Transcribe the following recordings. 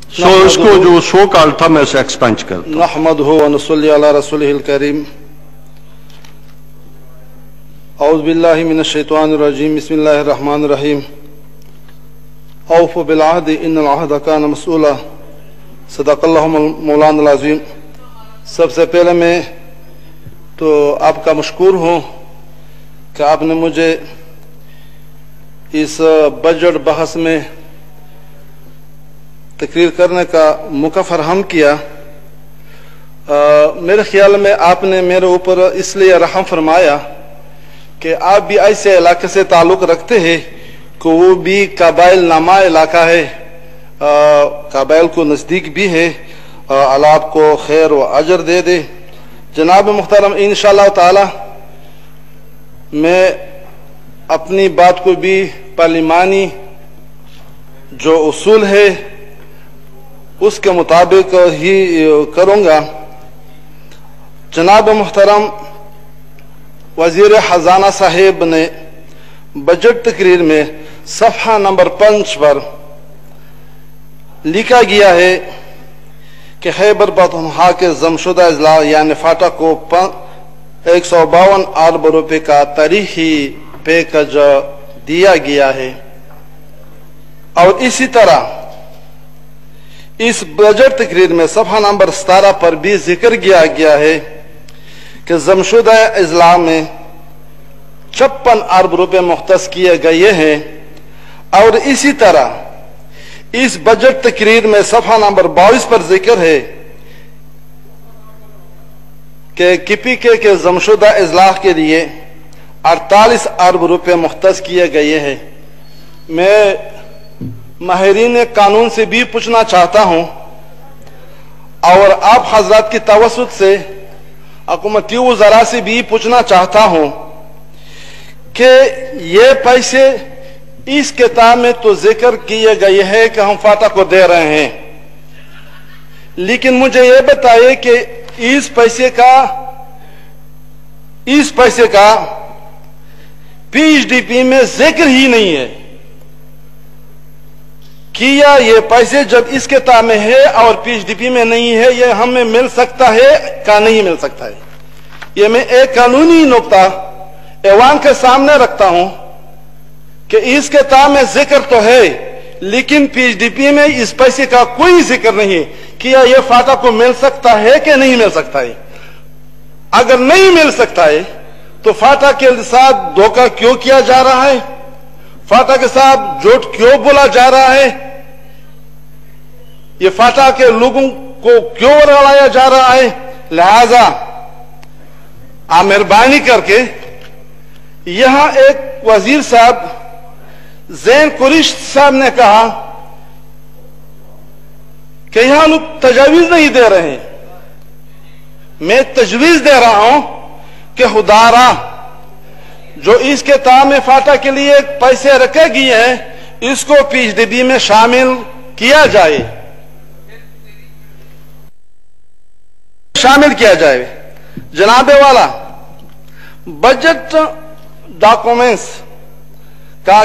सो इसको जो show call था मैं इसे एक्सपेंड करता हूं। नहमदुहु व नसल्ली अला रसूलिहिल करीम। औज़ु बिल्लाहि मिनश शैतानिर रजीम। बिस्मिल्लाहिर रहमानिर रहीम। औफ़ु बिल अहद इन्नल अहद कान मसऊला। सदक़ल्लाहु मौलाना अज़ीम। सबसे पहले मैं तो आपका मशकूर हूँ कि आपने मुझे इस बजट बहस में तकरीर करने का मौका फराहम किया। मेरे ख्याल में आपने मेरे ऊपर इसलिए रहम फरमाया कि आप भी ऐसे इलाके से ताल्लुक़ रखते हैं कि वो भी कबाइल नामा इलाका है, कबाइल को नज़दीक भी है। अल्लाह आपको खैर व अजर दे दे। जनाब मुहतरम, इंशाअल्लाह ताला मैं अपनी बात को भी पार्लिमानी जो उसूल है उसके मुताबिक ही करूँगा। जनाब मुहतरम, वज़ीर खजाना साहिब ने बजट तकरीर में सफ़हा नंबर 5 पर लिखा गया है कि खैबर पख्तूनख्वा के जमशुदा अजला यानी फाटा को 152 अरब रुपए का तारीखी पैकेज दिया गया है। और इसी तरह इस बजट तकरीर में सफ़हा नंबर 17 पर भी जिक्र किया गया है कि जमशुदा अजला में 56 अरब रुपए मुख्तस किए गए हैं। और इसी तरह इस बजट तकरीर में सफ़हा नंबर 22 पर जिक्र है कि KPK के जमशुदा अजला के लिए 48 अरब रुपए मुख्तस किए गए हैं। मैं माहिरीन कानून से भी पूछना चाहता हूं और आप हजरात की तवस्सुत से हुकूमती वज़रा से भी पूछना चाहता हूं कि ये पैसे इस किताब में तो जिक्र किए गए हैं कि हम फाटा को दे रहे हैं, लेकिन मुझे ये बताइए कि इस पैसे का PHDP में जिक्र ही नहीं है। किया ये पैसे जब इस किताब में है और PHDP में नहीं है, ये हमें मिल सकता है क्या नहीं मिल सकता है? ये मैं एक कानूनी नुक्ता ऐवान के सामने रखता हूं कि इस किताब में जिक्र तो है लेकिन PHDP में इस पैसे का कोई जिक्र नहीं है। क्या ये फाटा को मिल सकता है कि नहीं मिल सकता है? अगर नहीं मिल सकता है तो फाटा के साथ धोखा क्यों किया जा रहा है? फाटा के साथ झूठ क्यों बोला जा रहा है? ये फाटा के लोगों को क्यों रलाया जा रहा है? लिहाजा आप मेहरबानी करके यहां एक वजीर साहब ज़ैन कुरैश साहब ने कहा कि यहां लोग तजवीज नहीं दे रहे हैं। मैं तजवीज दे रहा हूं कि खुदारा जो इस किताब में फाटा के लिए पैसे रखे गए हैं इसको PHDP में शामिल किया जाए, जनाबे वाला बजट डॉक्यूमेंट्स का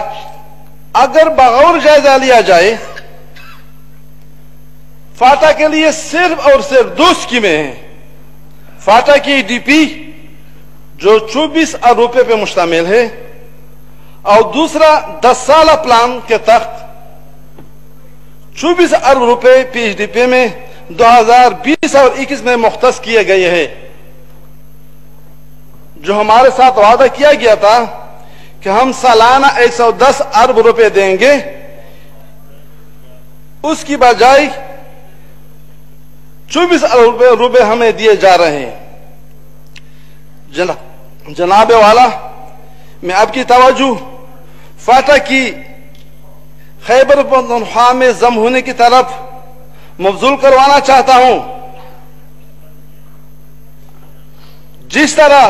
अगर बगौर जायजा लिया जाए, फाटा के लिए सिर्फ और सिर्फ 2 स्कीमें हैं। फाटा की DP जो 24 अरब रुपए पे मुश्तमिल है और दूसरा 10 साल प्लान के तहत 24 अरब रुपए PHDP में 2020 और 21 में मुख्तस किए गए हैं। जो हमारे साथ वादा किया गया था कि हम सालाना 110 अरब रुपए देंगे, उसकी बजाय 24 अरब रुपए हमें दिए जा रहे हैं। जनाबे वाला, मैं आपकी तवज्जो फाटा की खैबर पख्तूनख्वा में जम होने की तरफ मबजूल करवाना चाहता हूं। जिस तरह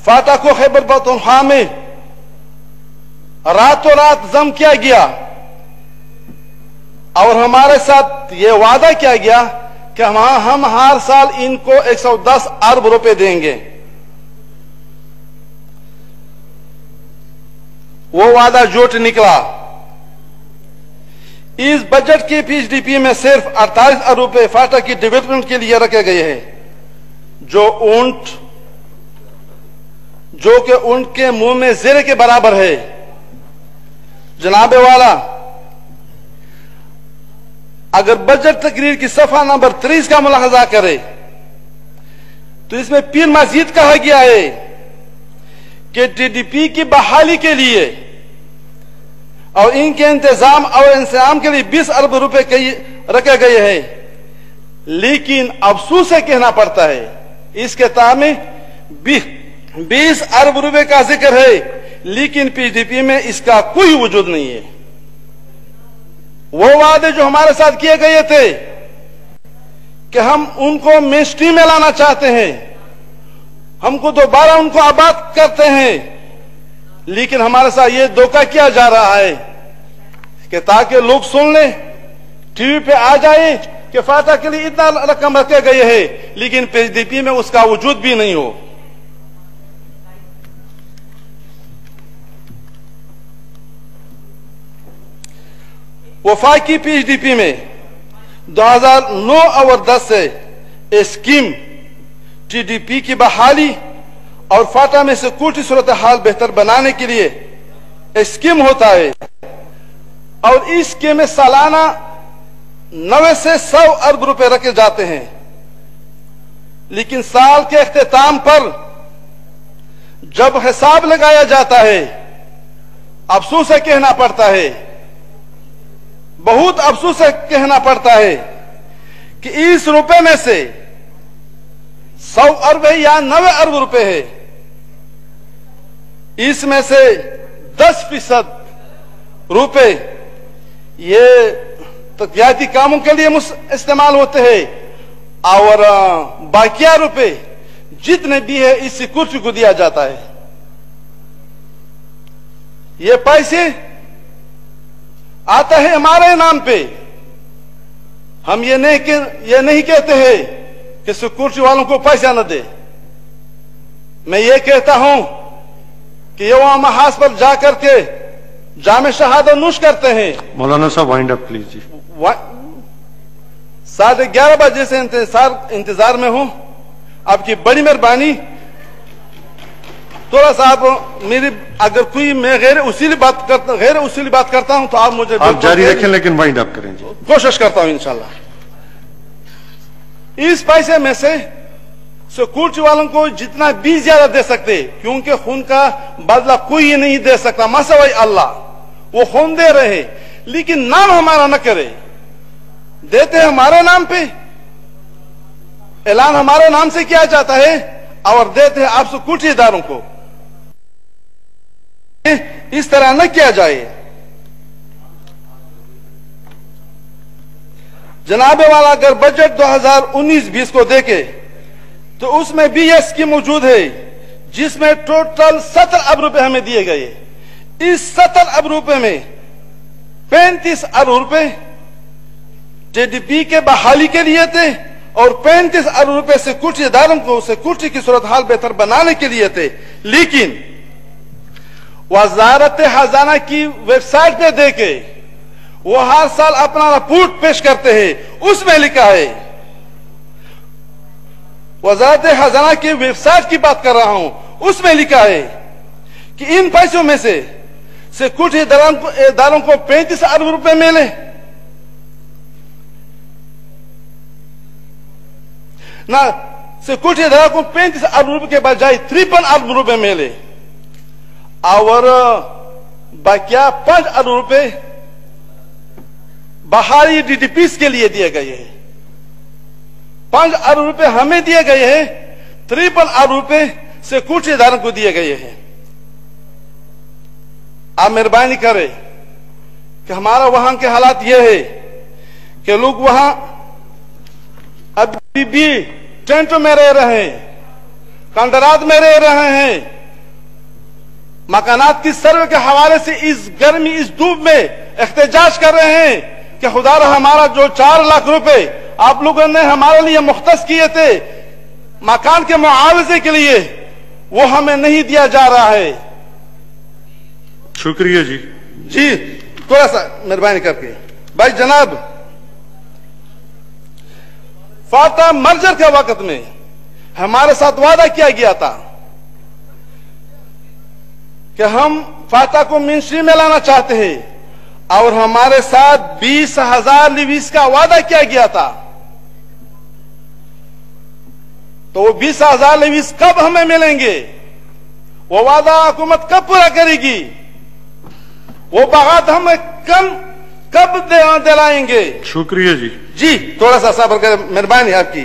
फाटा को खैबर पख्तूनख्वा में रातों रात जम किया गया और हमारे साथ यह वादा किया गया कि हम हर साल इनको 110 अरब रुपए देंगे, वो वादा झूठ निकला। इस बजट के पीएचडीपी में सिर्फ 48 अरब रुपए फाटा की डेवलपमेंट के लिए रखे गए हैं, जो कि ऊंट के मुंह में जेरे के बराबर है। जनाबे वाला, अगर बजट तकरीर की सफा नंबर 30 का मुलाहजा करे तो इसमें पीर मजीद कहा गया है कि टीडीपी की बहाली के लिए और इनके इंतजाम और इंतजाम के लिए 20 अरब रुपए रखे गए हैं, लेकिन अफसोस से कहना पड़ता है इस किताब में 20 अरब रुपए का जिक्र है, लेकिन पीडीपी में इसका कोई वजूद नहीं है। वो वादे जो हमारे साथ किए गए थे कि हम उनको मेन स्ट्रीम में लाना चाहते हैं, हमको दोबारा उनको आबाद करते हैं, लेकिन हमारे साथ ये धोखा किया जा रहा है कि ताकि लोग सुन ले, टीवी पे आ जाए कि फाटा के लिए इतना रकम रखे गए हैं, लेकिन पीडीपी में उसका वजूद भी नहीं हो। वफाकी पीएचडीपी में 2009 और 10 से स्कीम टीडीपी की बहाली और फाटा में सिक्योरिटी सूरत हाल बेहतर बनाने के लिए स्कीम होता है, और इस स्कीम में सालाना 90 से 100 अरब रुपए रखे जाते हैं, लेकिन साल के इख्तिताम पर जब हिसाब लगाया जाता है, अफसोस से कहना पड़ता है, बहुत अफसोस से कहना पड़ता है कि इस रुपए में से 100 अरब है या 90 अरब रुपए है, इसमें से 10% रुपए ये तकियाती कामों के लिए इस्तेमाल होते हैं, और बाकिया रुपए जितने भी है इस सिक्योरिटी को दिया जाता है। ये पैसे आता है हमारे नाम पे। हम ये नहीं कहते हैं कि सिक्योरिटी वालों को पैसा न दे। मैं ये कहता हूं कि ये वहां महाज पर जाकर के जामे शहादत नोश करते हैं। मौलाना साहब वाइंड अप प्लीज जी। 11:30 बजे से इंतजार में हूं, आपकी बड़ी मेहरबानी। थोड़ा सा आप मेरी अगर कोई मैं गैर उसीली बात करता हूं तो आप मुझे आप जारी रखें, लेकिन वाइंड अप करें जी। कोशिश करता हूं इंशाल्लाह। इस पैसे में से सिक्योरिटी वालों को जितना भी ज्यादा दे सकते, क्योंकि खून का बदला कोई नहीं दे सकता, मसवाई अल्लाह, वो खून दे रहे, लेकिन नाम हमारा न करे। देते हैं हमारे नाम पे, ऐलान हमारे नाम से किया जाता है और देते हैं आप सिक्योरिटी इदारों को। इस तरह न किया जाए। जनाबे वाला, अगर बजट 2019-20 को देखे तो उसमें भी यह स्कीम मौजूद है, जिसमें टोटल 70 अरब रुपए हमें दिए गए। इस 70 अरब रुपए में 35 अरब रुपए टीडीपी के बहाली के लिए थे और 35 अरब रुपए सिक्योरिटी इदारों को सिक्योरिटी की सूरत हाल बेहतर बनाने के लिए थे। लेकिन वजारत खजाना की वेबसाइट पे देखे, वो हर साल अपना रिपोर्ट पेश करते हैं, उसमें लिखा है, वजारत खजाना की वेबसाइट की बात कर रहा हूं, उसमें लिखा है कि इन पैसों में से सिक्योरिटी इदारों को 35 अरब रुपए मिले, ना सिक्योरिटी इदारों को 35 अरब रुपए के बजाय 53 अरब रुपए मिले, और बाकिया 5 अरब रुपए बाहरी डीटीपीस के लिए दिए गए हैं। 5 अरब रुपए हमें दिए गए हैं, 53 अरब रुपए सिक्योरिटी इदारों को दिए गए हैं। आप मेहरबानी करें कि हमारा वहां के हालात यह है कि लोग वहां अभी भी टेंटों में रह रहे हैं, कंडरात में रह रहे हैं। मकानात की सर्वे के हवाले से इस गर्मी, इस धूप में एहतजाज कर रहे हैं कि खुदा रहा हमारा जो 4 लाख रुपए आप लोगों ने हमारे लिए मुख्तस किए थे मकान के मुआवजे के लिए, वो हमें नहीं दिया जा रहा है। शुक्रिया जी। जी, थोड़ा सा मेहरबानी करके भाई जनाब, फाटा मर्जर के वक्त में हमारे साथ वादा किया गया था कि हम फाटा को मेन स्ट्रीम में लाना चाहते हैं, और हमारे साथ 20,000 लिवीज का वादा किया गया था। तो वो 20,000 लिवीज कब हमें मिलेंगे? वो वादा हुकूमत कब पूरा करेगी? वो बागात हमें कब दिलाएंगे? शुक्रिया जी। जी थोड़ा सा सब्र करें, मेहरबानी आपकी।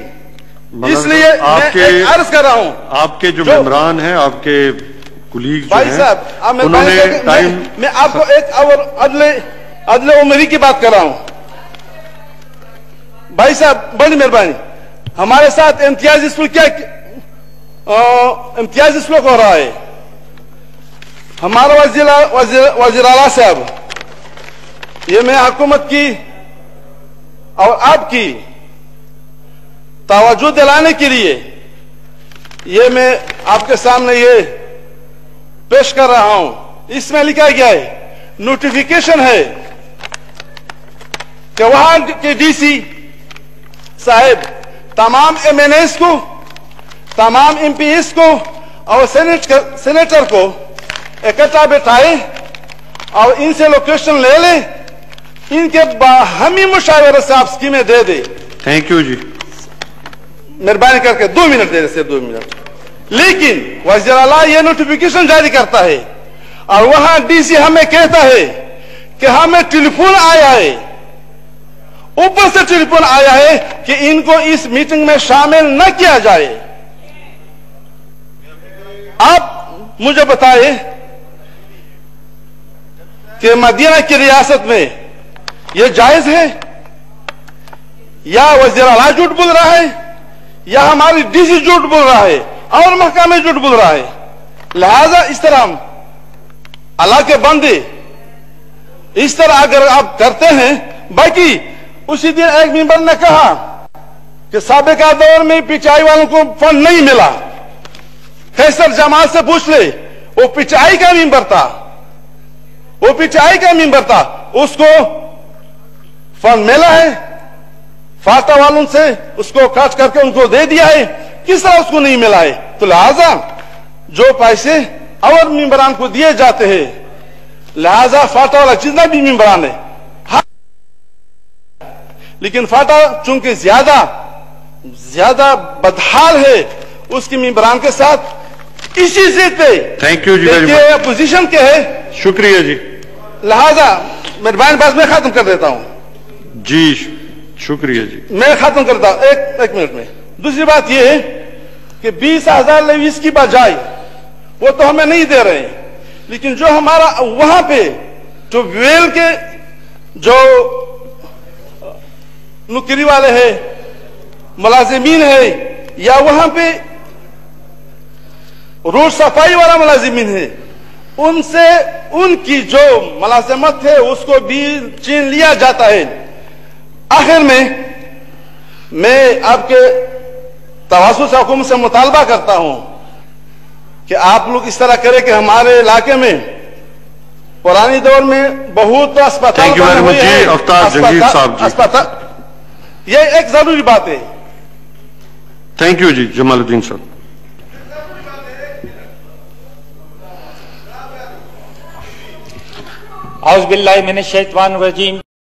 इसलिए आपके मैं अर्ज कर रहा हूं, आपके जो मेंबरान हैं, आपके कुलीग जो भाई हैं, साहब, उन्होंने टाइम, मैं आपको एक और अदले उमरी की बात कर रहा हूं। भाई साहब बड़ी मेहरबानी, हमारे साथ इम्तियाजी सलूक इम्तियाजी सलूक हो रहा है। हमारा वजीर आला साहब, ये मैं हुकूमत की और आपकी तवज्जो दिलाने के लिए ये मैं आपके सामने ये पेश कर रहा हूं। इसमें लिखा गया है, नोटिफिकेशन है कि वहां के डीसी साहब तमाम एमएनएस को, तमाम एमपीएस को और सेनेटर को इकट्ठा बैठाए और इनसे लोकेशन ले ले, इनके बाहमी मुशावरे से आप स्कीमें दे दे। थैंक यू जी। मेहरबानी करके 2 मिनट दे, सिर्फ 2 मिनट। लेकिन वज़ीर आला ये नोटिफिकेशन जारी करता है और वहां डीसी हमें कहता है कि हमें टेलीफोन आया है, ऊपर से टेलीफोन आया है कि इनको इस मीटिंग में शामिल न किया जाए। आप मुझे बताएं कि मदीना की रियासत में यह जायज है, या वज़ीर आला झूठ बोल रहा है, या हमारी डीसी झूठ बोल रहा है और महकमा झूठ बोल रहा है? लिहाजा इस तरह अल्लाह के बंदे इस तरह अगर आप करते हैं। बाकी उसी दिन एक मेंबर ने कहा कि साबिका दौर में पिचाई वालों को फंड नहीं मिला। कैसर जमात से पूछ ले, वो पिचाई का मेंबर था, वो पिचाई का मेंबर था, उसको फंड मिला है। फाटा वालों से उसको काट करके उनको दे दिया है, किस तरह उसको नहीं मिला है? तो लिहाजा जो पैसे और मेंबरान को दिए जाते हैं, लिहाजा फाटा वाला जितना भी मेंबरान है, लेकिन फाटा चूंकि ज्यादा बदहाल है, उसके मेंबरान के साथ इसी जिद पे, थैंक यू जी, अपोजिशन के है। शुक्रिया जी। लिहाजा मेहरबानी बात मैं खत्म कर देता हूं जी, शुक्रिया जी। मैं खत्म करता हूं एक मिनट में। दूसरी बात यह है कि 20,000 लेवीज की बजाय वो तो हमें नहीं दे रहे हैं, लेकिन जो हमारा वहां पे जो वेल के जो नौकरी वाले हैं, मुलाजिमीन है, या वहां पे रोड सफाई वाला मुलाजिमीन है, उनसे उनकी जो मुलाजमत है उसको भी छीन लिया जाता है। आखिर में मैं आपके तवासु से हुकूमत से मुतालबा करता हूं कि आप लोग इस तरह करें कि हमारे इलाके में पुरानी दौर में बहुत अस्पताल, थैंक यू वेरी मच जी, अफ्ताब जंगीर साहब जी। अस्पताल, ये एक जरूरी बात है। थैंक यू जी, जमालुद्दीन साहब। औज़ु बिल्लाहि मिनश शैतानिर रजीम।